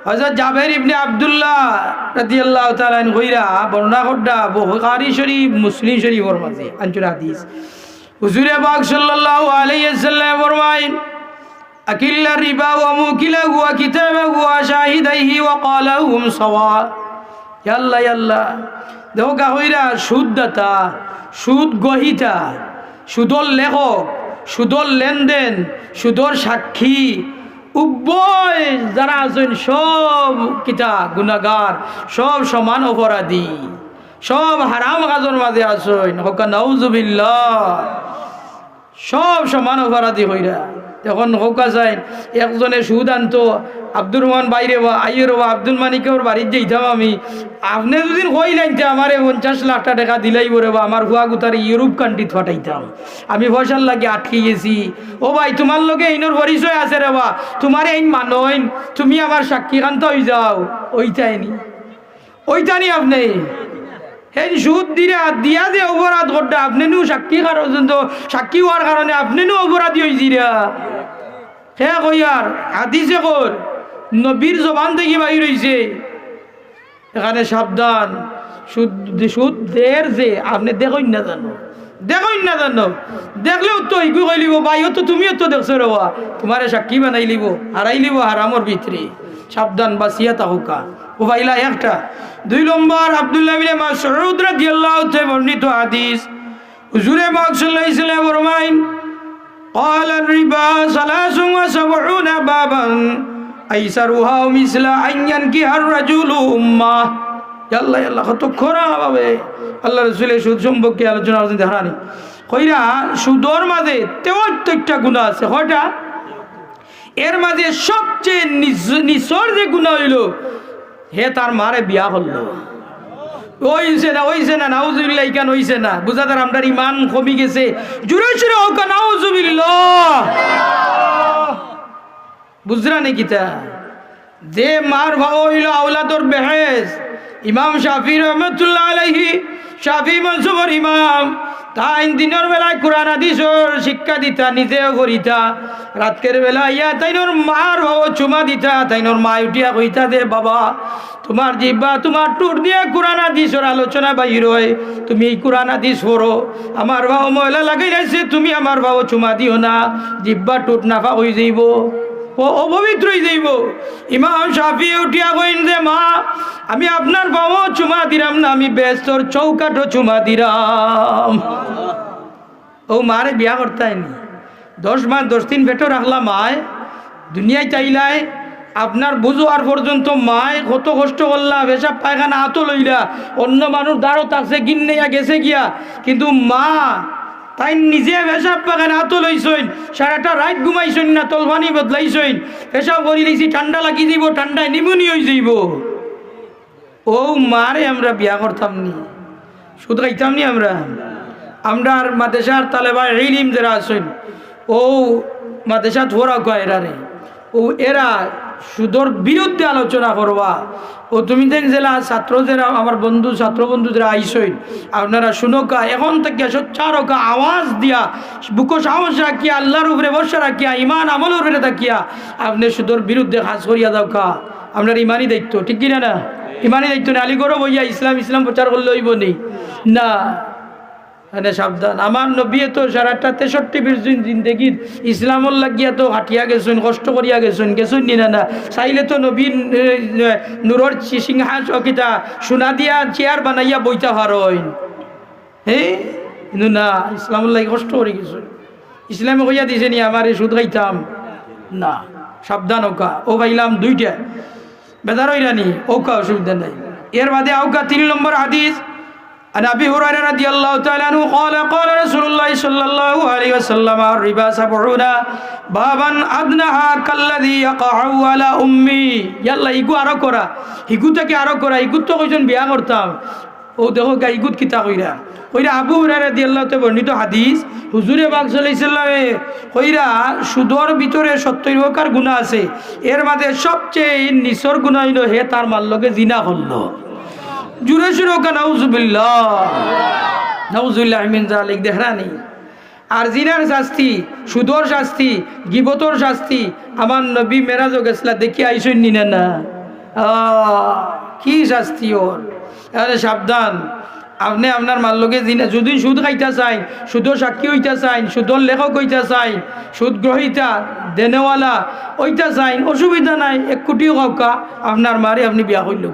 হযরত জাবের ইবনে আব্দুল্লাহ রাদিয়াল্লাহু তাআলা আনহু কইরা বর্ণনা করদা বুখারী শরীফ মুসলিম শরীফের মাঝে আনচুর হাদিস হুজুরে পাক সাল্লাল্লাহু আলাইহি ওয়াসাল্লাম ফরমায়েন আকিল্লা রিবা ওয়া মুকিলাহু ওয়া কিতাবাহু ওয়া শাহিদাইহি ওয়া ক্বালাহুম সাওয়া আল্লাহ আল্লাহ দেখো গাহইরা সুদদাতা সুদ গহিতা সুদর লেখক সুদর লেনদেন সুদর সাক্ষী উভয় যারা আছেন সব কিতা গুনাহগার সব সমান অপরাধী সব হারাম কাজের মাঝে আছেন হোক নাউজুবিল্লাহ সব সমান অপরাধী হইরা তখন হোকা যায় একজনে সুদ আনতো আব্দুর রহমান বাইরে বা আইয়ের বা আব্দুল মানিকের বাড়ির যেতাম আমি আপনি দুদিন কই লাইনতে আমার 50 লাখ টাকা দিলাই বলে বা আমার হুয়া গুতার ইউরোপ কান্ট্রিত ফাটাইতাম আমি পয়সার লাগে আটকে গেছি ও ভাই তোমার লগে এইনোর পরিচয় আছে রে বা তোমার এই মানইন তুমি আমার সাক্ষী কান্ত হয়ে যাও ওইটানি আপনি এই সুদ দিয়া যে অপরাধ করতে আপনি নু সাক্ষী সাক্ষী হওয়ার কারণে আপনি নু অপরাধী হয়েছিরা হে কইয়ার হাদিসে কর নবীর জবান থেকে বাহির হইছে এখানে সাবধান সুদের যে আপনি দেখইন না জানো দেখলেও তো ইগু কইলিব ভাইও তো তুমিও তো দেখছো রেবা তোমারে সাক্ষী বানাই লিব হারাই লিব হারামর ভিতরে সাবধান বাসিয়া তাহুকা ও ভাইলা একটা 2 নম্বর আব্দুল্লাহ ইবনে মাসউদ রাদিয়াল্লাহু তাআলা বর্ণিত হাদিস হুজুরে পাক সাল্লাল্লাহু আলাইহি ওয়াসাল্লাম ফরমায়েন قال الربا 73 بابا ايسرها مثل ان ينكح الرجل امه আল্লাহ আল্লাহ কত খরা ভাবে আল্লাহ রাসূলের সুদ সম্পর্কে আলোচনা করতে হারানি কইরা সুদর মাঝে 73টা গুনাহ আছে কয়টা এর মাঝে সবচেয়ে নিচর যে গুনাহ হইল হে তার মারে বিয়া করলো ওইছে না নাউজুবিল্লাহ ইকান হইছে না বুঝাতার আমরার ইমান কমে গেছে জুরে জুরে হোক নাউজুবিল্লাহ বুঝরা নাকি তা যে মার ভাব হইল আওলাদর বেহেস ইমাম শাফি রহমাতুল্লাহ আলাইহি শাফি মনসুবর ইমাম তাই দিনের বেলায় কোরআন হাদিসের শিক্ষা দিতা নিজেও করিতা রাতের বেলা ইয়া তাইনোর মার ভাব চুমা দিতা তাইনোর মা উঠিয়া কইতা দে বাবা তোমার জিব্বা তোমার টুট দিয়ে কোরআন হাদিসের আলোচনা বাহির হয় তুমি এই কোরআন হাদিস পড়ো আমার ভাব ময়লা লাগাই যাইছে তুমি আমার ভাব চুমা দিও না জিব্বা টুট নাফা হয়ে যাইব ও অপবিত্র হয়ে যাইব ইমাম শাফি উঠিয়া কইন যে মা আমি আপনার ভাব চুমা দিলাম না আমি বেস্তর চৌকাঠও চুমা দিলাম ও মারে বিয়া করতাইনি 10 মাস 10 দিন পেটো রাখলাম মায় দুনিয়ায় চাইলাই আপনার বুঝোয়ার পর্যন্ত মায় কত কষ্ট করলা পেশাব পায়খানা হাতও লইলা অন্য মানুষ দাঁড়ো থাকছে গিন্নেয়া গেছে গিয়া কিন্তু মা তাই নিজে পেশাব পায়খানা হাতও লইছইন সারাটা রাত ঘুমাইছইন না তলবানি বদলাইছইন পেশাব করি লইছি ঠান্ডা লাগি দিব ঠান্ডায় নিমুনি হয়ে যাইব ও মারে আমরা বিয়া করতাম নি শুধু খাইতাম নি আমরা মাদ্রাসার তালেবা ইলম যারা আছেন ও মাদ্রাসা ধরা কয় এরারে ও এরা সুদর বিরুদ্ধে আলোচনা করবা ও তুমি দেন জেলা ছাত্র যারা আমার বন্ধু ছাত্র বন্ধু যারা আইসইন আপনারা শুনোকা এখন থেকে সোচ্চারকা আওয়াজ দিয়া বুকো সাহস রাখিয়া আল্লাহর উপরে বর্ষা রাখিয়া ইমান আমলের উপরে থাকিয়া আপনি সুদর বিরুদ্ধে কাজ করিয়া দাও কা আপনার ইমানই দায়িত্ব ঠিক কিনা না ইমানই দায়িত্ব না আলিগড় বইয়া ইসলাম প্রচার করলে হইব নি না মানে সাবধান আমার নবী তো সারাটা 63 জিন্দগি ইসলামর লাগিয়া তো হাঁটিয়া গেছেন কষ্ট করিয়া গেছেন নি না চাইলে তো নবীর নূরর সিংহাসকিতা সোনা দিয়া চেয়ার বানাইয়া বইতা হারইন কিন্তু না ইসলামর লাগি কষ্ট করে গেছেন ইসলামে কইয়া দিছে নি আমার সুদ খাইতাম না সাবধান ওকা ও পাইলাম 2টা বেদার হইরানি ওকা অসুবিধা নাই এর বাদে ওকা 3 নম্বর হাদিস عن أبي هريرة رضي الله تعالى عنه قال رسول الله صلى الله عليه وسلم الربا 70 بابا أدناها كالذي يقع على أمي يلا ইগু আরো করা ইগুটাকে আরো করা ইগুত তো কইছেন বিয়া করতাম ও দেখো গা ইগুত কিতা কইরা আবু হুরায়রা রাদিয়াল্লাহু তাআলা বর্ণিত হাদিস হুজুরে পাক সাল্লাল্লাহু আলাইহি ওয়াসাল্লামে কইরা সুদর ভিতরে 70 প্রকার গুনাহ আছে এর মধ্যে সবচেয়ে নিচর গুনাহ হইল হে তার মাল লগে জিনা করলো জুরে শুরু কা নাউজুবিল্লাহ মিন যালিক দেহরানি আর জিনার শাস্তি, সুদর শাস্তি, গিবতর শাস্তি আমার নবী মেরাজও গেছলা দেখি আইসই নিনে না কি শাস্তি ওর। এখানে সাবধান, আপনি আপনার মার লোকে যদি সুদ খাইতে চাই, সুদর সাক্ষী হইতে চাই, সুদর লেখক হইতে চাই, সুদ গ্রহিতা দেনেওয়ালা ওইটা চাই, অসুবিধা নাই, 1 কোটিও খাওকা আপনার মারে আপনি বিয়া করিল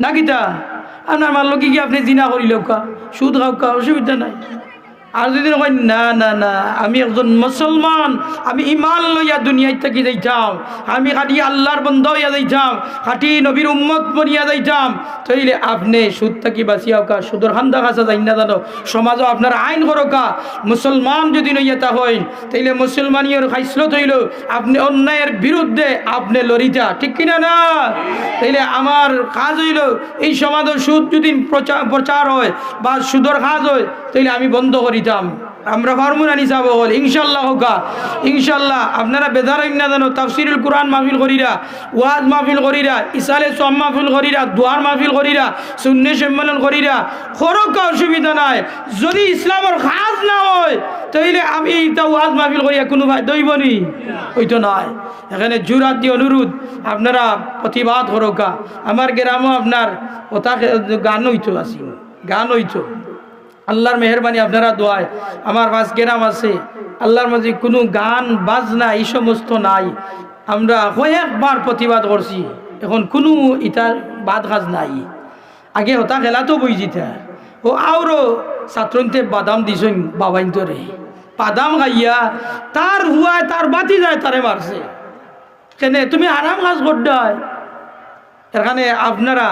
না কিতা, আপনার মার লোকে কি আপনি জিনা করিল সুদ খাওকা অসুবিধা নাই। আর যদি কয় না না না আমি একজন মুসলমান, আমি ইমান লইয়া দুনিয়ায় থাকি যাইতাম, আমি খাটি আল্লাহর বন্ধ হইয়া যাইতাম, খাটি নবীর উম্মত বনিয়া যাইতাম, তাইলে আপনি সুদ থাকি বাঁচিয়াও কা, সুদর হান্দা খাসা যাই না জানো, সমাজও আপনার আইন করোকা। মুসলমান যদি নইয়া তা হইন তাইলে মুসলমানিয়র খাইসলত হইল আপনি অন্যায়ের বিরুদ্ধে আপনি লড়িতা, ঠিক কিনা না? তাইলে আমার কাজ হইল এই সমাজের সুদ যদি প্রচার হয় বা সুদর কাজ হয় তাইলে আমি বন্ধ করি। আমরা ফর্মুলা নিসাব হল ইনশাল্লাহ হোকা, ইনশাল্লাহ আপনারা বেদার না জানো, তাফসিরুল কোরআন মাহফিল করিরা, ওয়াজ মাহফিল করিরা, ইসালে সোয়াম মাহফিল করিরা, দুয়ার মাহফিল করিরা, সুন্নি সম্মেলন করিরা, খরকা অসুবিধা নাই। যদি ইসলামের কাজ না হয় তাইলে আমি এটা ওয়াজ মাহফিল করিয়া কোনো ভাই দইবনি ওইতো নয়। এখানে জুরাতি অনুরোধ আপনারা প্রতিবাদ খরকা। আমার গ্রামও আপনার ওটা গান হইতো, আসি গান হইতো, আল্লাহর মেহরবানি আপনারা দোয়ায় আমার 5 গ্রাম আছে, আল্লাহর মাঝে কোনো গান বাজনা এই সমস্ত নাই। আমরা কয়েকবার প্রতিবাদ করছি, এখন কোনো ইটার বাদ কাজ নাই। আগে হতা খেলা তো বই যেতে ও আরও ছাত্রতে বাদাম দিছেন বাবাইন তোরে, বাদাম খাইয়া তার হুয়ায় তার বাতি যায় তারে মারছে, কেন তুমি আরাম কাজ করডায়। এখানে আপনারা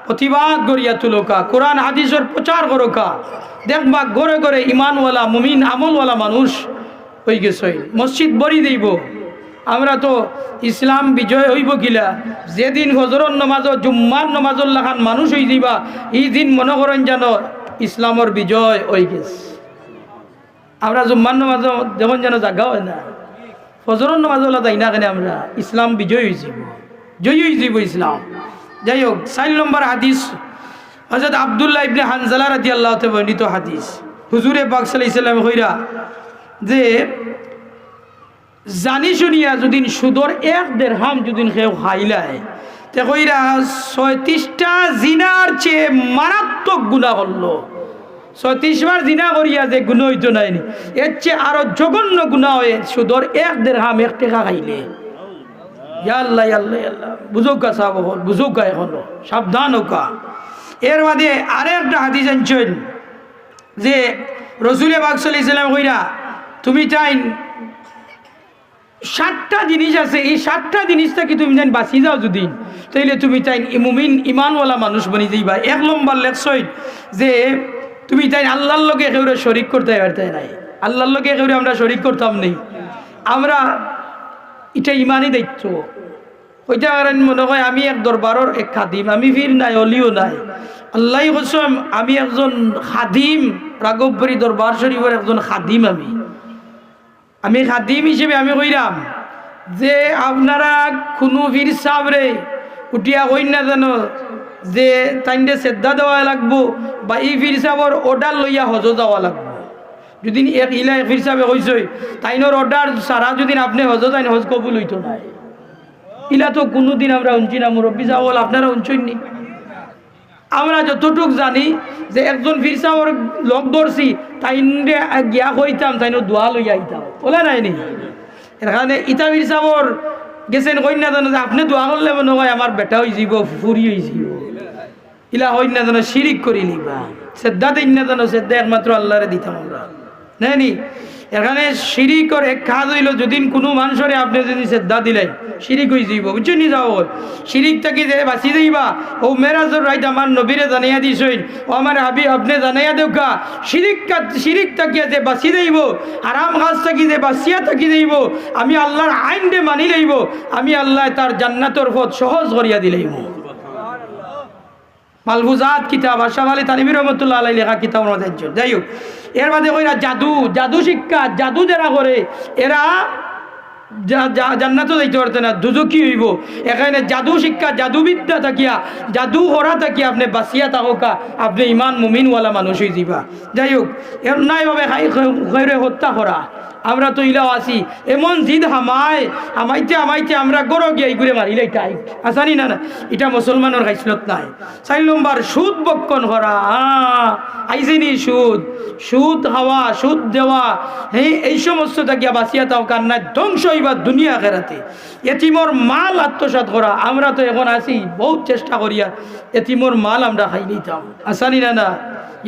প্রতিবাদ করিয়া তুলোকা, কোরআন হাদিসের প্রচার করোকা, দেখবা ঘরে ঘরে ইমানওয়ালা মুমিন আমলওয়ালা মানুষ হয়ে গেছে, মসজিদ বড়ি দিব। আমরা তো ইসলাম বিজয় হইব কিলা যেদিন হজরত নমাজ জুম্মার নমাজুল লাখান মানুষ হয়ে যাইবা, এই দিন মনে করেন যেন ইসলামের বিজয় হয়ে গেছে। আমরা জুম্মার নমাজ যেমন যেন জায়গা হয় না, হজরত নমাজওয়ালা যাই না কেন আমরা ইসলাম বিজয় হয়ে যাব, জয়ী হয়ে যাব ইসলাম। যাই হোক, 4 নম্বর হাদিস হযরত আব্দুল্লাহ ইবনে হানজালা রাদিয়াল্লাহু তাআলা বর্ণিত হাদিস। হুজুরে পাক সাল্লাল্লাহু আলাইহি ওয়াসাল্লাম কইরা যে জানি শুনিয়া যদি সুদর 1 দিরহাম যদি কেউ খাইলায় তে কইরা 36টা জিনার চেয়ে মারাত্মক গুনাহ করলো। 36 বার জিনা করিয়া যে গুনাহ হইতো নাইনি, এর চেয়ে আরো জঘন্য গুনাহ হয় সুদর 1 দিরহাম 1 টাকা খাইলে। আল্লাহ আল্লাহ আল্লাহ, বুঝুকা সাহাব হল, বুঝুকা এখনো সাবধান হোকা। এর বাদে আরেকটা হাদিস আনছেন যে রসুলে পাক সাল্লাল্লাহু আলাইহি ওয়াসাল্লাম কইরা তুমি চাই 7টা জিনিস আছে, এই 7টা জিনিস থেকে তুমি জান বাঁচি যাও যদি, তাইলে তুমি চাই মুমিন ইমানওয়ালা মানুষ বনি যাইবা। 1 নম্বর লেখছই যে তুমি চাই আল্লাহর লগে কেউরে শরীক করতে পারতে নাই, আল্লাহর লগে কেউরে আমরা শরীক করতাম নেই। আমরা এটা ইমানই দায়িত্ব। ওইটা মনে হয় আমি এক দরবারের এক খাদিম, আমি ফির নাই অলিও নাই, আল্লাহ কসম আমি একজন খাদিম, রাঘবপুরী দরবার শরীফের একজন খাদিম। আমি খাদিম হিসেবে আমি কইরাম যে আপনারা কোনো ফির সাবরে উঠিয়া কই না জানো যে তাইন্ডে শ্রদ্ধা দেওয়া লাগবো বা এই ফির সাবর অর্ডার লইয়া হজ যাওয়া লাগবো। যদি এক ইলা ফির সাহেবে কইসই তাইনোর অর্ডার সারা যদি আপনি হজ যাইন হজ কবুল হইতো না, ইলা তো কোনোদিন আমরা উঞ্চি না। মুরব্বী সাহেব আপনারা উঞ্চইনি। আমরা যতটুক জানি যে একজন ফির সাহেবের লগ ধরছি তাইন্ডে গিয়া কইতাম তাইনো দোয়া লইয়া আইতাম, বলে নাইনি। এখানে ইতা ফির সাহেবর গেছেন কই না জানো যে আপনি দোয়া করলে মনে হয় আমার বেটা হয়ে যাব, ফুরি হয়ে যাব, ইলা হই না জানো শিরিক করি নিবা। শ্রদ্ধা দিন না জানো, শ্রদ্ধা একমাত্র আল্লাহরে দিতাম আমরা নাইনি। এখানে শিরিকর এক কাজ হইল যদি কোনো মানুষের আপনি যদি শ্রদ্ধা দিলেন শিরিক হয়ে যাইব, বুঝছেন নি? যাও শিরিক থাকি যে বাঁচি যাইবা। ও মেরাজর রাইত আমার নবীরে জানাইয়া দিছইন, ও আমার হাবি আপনি জানাইয়া দেওকা শিরিক থাকিয়া যে বাঁচি যাইব, আরাম কাজ থাকি যে বাঁচিয়া থাকি যাইব, আমি আল্লাহর আইন দে মানি লইব, আমি আল্লাহ তার জান্নাতর পথ সহজ করিয়া দিলাইব। মালফুজাত কিতাব আশরাফ আলী তানভী রহমাতুল্লাহ আলাইহি লেখা কিতাব আমাদের একজন। যাই হোক, এর বাদে কইরা জাদু শিক্ষা, জাদু যারা করে এরা জান্নাতও যাইতে পারতে না, দুজকি হইব। এখানে জাদু শিক্ষা, জাদুবিদ্যা থাকিয়া, জাদু করা থাকিয়া আপনি বাঁচিয়া থাকা, আপনি ইমান মুমিনওয়ালা মানুষ হয়ে যাবা। যাই হোক, এর নাইভাবে খাইরে হত্যা করা, আমরা তো ইলাও আছি এমন জিদ হামাইতে আমরা গরো গিয়ে ঘুরে মারিলে টাই আসানি না, এটা মুসলমানের খাইসলত নাই। 4 নম্বর সুদ বক্ষণ করা, আইসিনি সুদ হাওয়া, সুদ দেওয়া, এই সমস্ত থাকিয়া বাঁচিয়া তাও কান্নায় ধ্বংস হইবা দুনিয়া আখিরাতে। এতিমর মাল আত্মসাৎ করা, আমরা তো এখন আছি বহুত চেষ্টা করিয়া এতিমর মাল আমরা খাই নিতাম, আসানি না।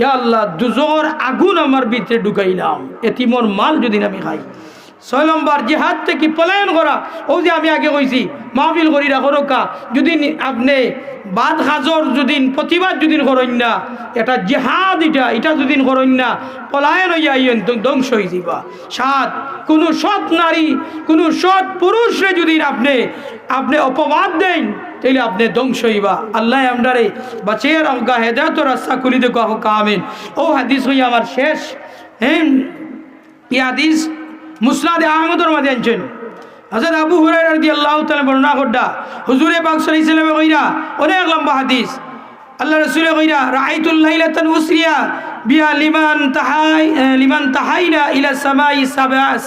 ইয়া আল্লাহ, দুজোর আগুন আমার ভিতরে ঢুকাইলাম এতিমর মাল যদি আমি খাই। 6 নম্বর জিহাদ থেকে পলায়ন করা। ও যে আমি আগে কইছি মাহফিল করি রাখো রক্ষা, যদি আপনি বাদ হাজর যদি প্রতিবাদ যদি করেন না, এটা জিহাদ, এটা যদি করেন না, পলায়ন হইয়া আইন ধ্বংস হয়ে যাবা। 7, কোনো সৎ নারী, কোনো সৎ পুরুষরে যদি আপনি অপবাদ দেন, তাইলে আপনি ধ্বংস হইবা। আল্লাহ আমরারে বাঁচিয়ে রাখা, হেদায়েত রাস্তা খুলি দেখো আমিন। ও হাদিস হইয়া আমার শেষ। এই হাদিস মুসনাদে আহমদের মাঝে আনছেন। হযরত আবু হুরায়রা রাদিয়াল্লাহু তাআলা বর্ণনা করদা, হুজুরে পাক সাল্লাল্লাহু আলাইহি ওয়াসাল্লাম কইরা, অনেক লম্বা হাদিস, আল্লাহ রাসূল কইরা, রাআইতুল লাইলাতান উসরিয়া বিহা লিমান তাহাইনা ইলা সামাই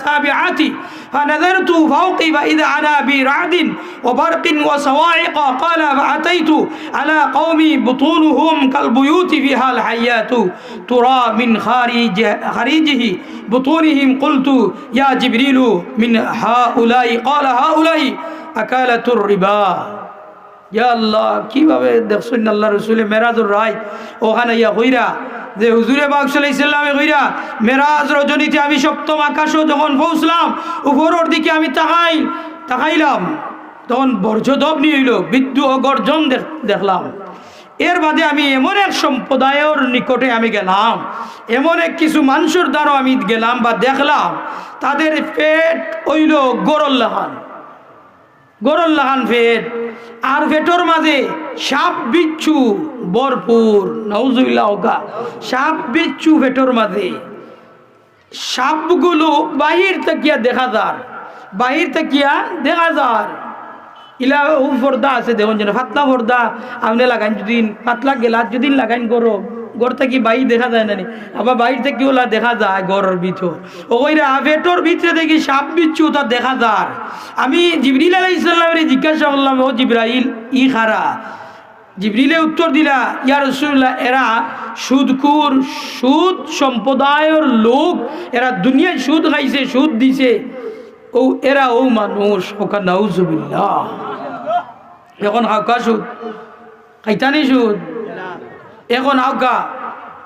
সাবিআতি فنظرت فوقي فإذا أنا برعد وبرق وصواعق قال فأتيت على قومي بطونهم كالبيوت فيها الحيات ترى من خارجه بطونهم قلت يا جبريل من هؤلاء قال هؤلاء أكالة الربا। ইয়া আল্লাহ, কিভাবে দেখছেন আল্লাহ রসুলের মেরাজুর রায় ওখানে ইয়া হইরা যে হুজুরে পাক সাল্লাল্লাহু আলাইহি ওয়াসাল্লামে কইরা, মেরাজ রজনীতে আমি সপ্তম আকাশে যখন পৌঁছলাম, উপরের দিকে আমি তাকাইলাম, তখন বর্জ্যদব নিয়ে হইল, বিদ্যুৎ ও গর্জন দেখলাম। এর বাদে আমি এমন এক সম্প্রদায়ের নিকটে আমি গেলাম, এমন এক কিছু মানুষের দ্বারা আমি গেলাম বা দেখলাম, তাদের পেট হইল গরল লাহান পেট, আর পেটের মাঝে সাপ বিচ্ছু ভরপুর। নাউজুবিল্লাহ, সাপ বিচ্ছু পেটের মাঝে। সাপগুলো বাহির থেকে দেখা যায়, ইলা পর্দা আছে দেখুন, যেন পাতলা পর্দা আপনি লাগাইন, যদি পাতলা গেলার যদি লাগাইন গড় থেকে বাইর দেখা যায় না, আবার বাইর থেকে ওলা দেখা যায় গড়ের ভিতর। ওইরা পেটের ভিতরে দেখি সাপ বিচ্ছু তা দেখা যায়। আমি জিবরিল আলাইহিস সালামের জিজ্ঞাসা করলাম, ও জিবরাইল, ই খারা? জিবরিলে উত্তর দিলা, ইয়া রাসূলুল্লাহ, এরা সুদখোর, সুদ সম্প্রদায়ের লোক, এরা দুনিয়ায় সুদ খাইছে, সুদ দিছে, এরা মানুষ। ওকা নাউজুবিল্লাহ। এখন হাউকা সুদ খাইতানি সুদ, এখন হাউকা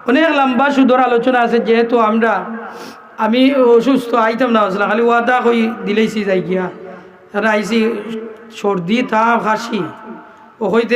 অনেক লম্বা সুদর আলোচনা আছে। যেহেতু আমি অসুস্থ, আইতাম না, আসলে খালি ওয়াদা কই দিলেইছি যাই গিয়া, আইসি সর্দি, তা খাসি, ও হইতে